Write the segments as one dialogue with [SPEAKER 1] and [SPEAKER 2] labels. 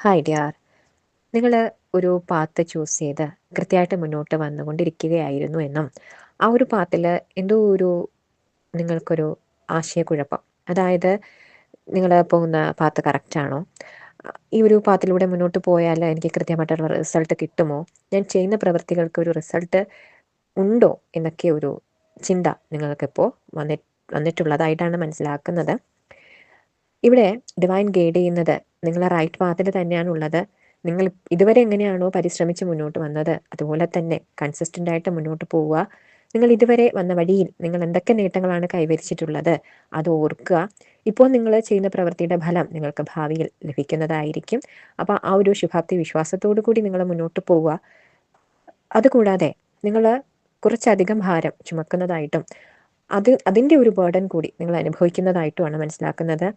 [SPEAKER 1] Hi dear. നിങ്ങൾ ഒരു path choose ചെയ്ത് കൃത്യമായിട്ട് മുന്നോട്ട് വന്നുകൊണ്ടിരിക്കുകയായിരുന്നു എന്നും ആ ഒരു പാത്തിൽ എന്തോ ഒരു നിങ്ങൾക്കൊരു ആശയക്കുഴപ്പം, അതായത് നിങ്ങൾ പോകുന്ന പാത്ത് കറക്റ്റാണോ, ഈ ഒരു പാത്തിലൂടെ മുന്നോട്ട് പോയാൽ എനിക്ക് കൃത്യമായിട്ടുള്ള റിസൾട്ട് കിട്ടുമോ, ഞാൻ ചെയ്യുന്ന പ്രവൃത്തികൾക്ക് ഒരു റിസൾട്ട് ഉണ്ടോ എന്നൊക്കെ ഒരു ചിന്ത നിങ്ങൾക്കിപ്പോൾ വന്നിട്ടുള്ളതായിട്ടാണ് മനസ്സിലാക്കുന്നത്. ഇവിടെ ഡിവൈൻ ഗൈഡ് ചെയ്യുന്നത് നിങ്ങൾ റൈറ്റ് പാത്തിൽ തന്നെയാണുള്ളത്. നിങ്ങൾ ഇതുവരെ എങ്ങനെയാണോ പരിശ്രമിച്ച് മുന്നോട്ട് വന്നത് അതുപോലെ തന്നെ കൺസിസ്റ്റൻ്റ് ആയിട്ട് മുന്നോട്ട് പോവുക. നിങ്ങൾ ഇതുവരെ വന്ന വഴിയിൽ നിങ്ങൾ എന്തൊക്കെ നേട്ടങ്ങളാണ് കൈവരിച്ചിട്ടുള്ളത് അത് ഓർക്കുക. ഇപ്പോൾ നിങ്ങൾ ചെയ്യുന്ന പ്രവൃത്തിയുടെ ഫലം നിങ്ങൾക്ക് ഭാവിയിൽ ലഭിക്കുന്നതായിരിക്കും. അപ്പോൾ ആ ഒരു ശുഭാപ്തി വിശ്വാസത്തോടു കൂടി നിങ്ങൾ മുന്നോട്ട് പോവുക. അതുകൂടാതെ നിങ്ങൾ കുറച്ചധികം ഭാരം ചുമക്കുന്നതായിട്ടും അതിൻ്റെ ഒരു ബേർഡൻ കൂടി നിങ്ങൾ അനുഭവിക്കുന്നതായിട്ടുമാണ് മനസ്സിലാക്കുന്നത്.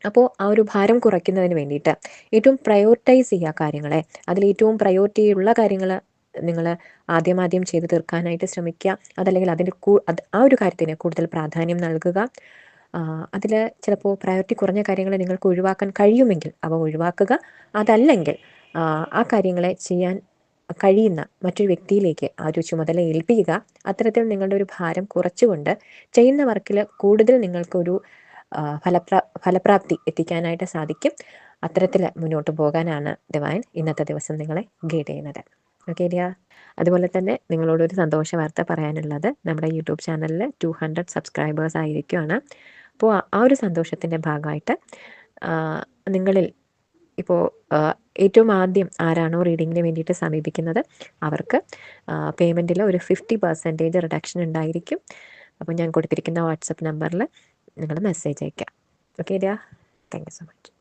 [SPEAKER 1] അപ്പോൾ ആ ഒരു ഭാരം കുറയ്ക്കുന്നതിന് വേണ്ടിയിട്ട് ഏറ്റവും പ്രയോറിറ്റൈസ് ചെയ്യുക കാര്യങ്ങളെ. അതിൽ ഏറ്റവും പ്രയോറിറ്റി ഉള്ള കാര്യങ്ങൾ നിങ്ങൾ ആദ്യം ചെയ്ത് തീർക്കാനായിട്ട് ശ്രമിക്കുക. അതല്ലെങ്കിൽ ആ ഒരു കാര്യത്തിന് കൂടുതൽ പ്രാധാന്യം നൽകുക. അതിൽ ചിലപ്പോൾ പ്രയോറിറ്റി കുറഞ്ഞ കാര്യങ്ങളെ നിങ്ങൾക്ക് ഒഴിവാക്കാൻ കഴിയുമെങ്കിൽ അവ ഒഴിവാക്കുക. അതല്ലെങ്കിൽ ആ കാര്യങ്ങളെ ചെയ്യാൻ കഴിയുന്ന മറ്റൊരു വ്യക്തിയിലേക്ക് ആ ഒരു ചുമതല ഏൽപ്പിക്കുക. അത്തരത്തിൽ നിങ്ങളുടെ ഒരു ഭാരം കുറച്ചുകൊണ്ട് ചെയ്യുന്ന വർക്കിൽ കൂടുതൽ നിങ്ങൾക്കൊരു ഫലപ്രാപ്തി എത്തിക്കാനായിട്ട് സാധിക്കും. അത്തരത്തിൽ മുന്നോട്ട് പോകാനാണ് ഡിവൈൻ ഇന്നത്തെ ദിവസം നിങ്ങളെ ഗൈഡ് ചെയ്യുന്നത്. ഓക്കെ ഡിയ. അതുപോലെ തന്നെ നിങ്ങളോടൊരു സന്തോഷ വാർത്ത പറയാനുള്ളത്, നമ്മുടെ യൂട്യൂബ് ചാനലിൽ 200 സബ്സ്ക്രൈബേഴ്സ് ആയിരിക്കുകയാണ്. അപ്പോൾ ആ ഒരു സന്തോഷത്തിൻ്റെ ഭാഗമായിട്ട് നിങ്ങളിൽ ഇപ്പോൾ ഏറ്റവും ആദ്യം ആരാണോ റീഡിങ്ങിന് വേണ്ടിയിട്ട് സമീപിക്കുന്നത് അവർക്ക് പേയ്മെൻറ്റിൽ ഒരു 50% റിഡക്ഷൻ ഉണ്ടായിരിക്കും. അപ്പോൾ ഞാൻ കൊടുത്തിരിക്കുന്ന വാട്സപ്പ് നമ്പറിൽ നിങ്ങൾ മെസ്സേജ് അയയ്ക്കുക. Okay ഡിയ. Thank you so much.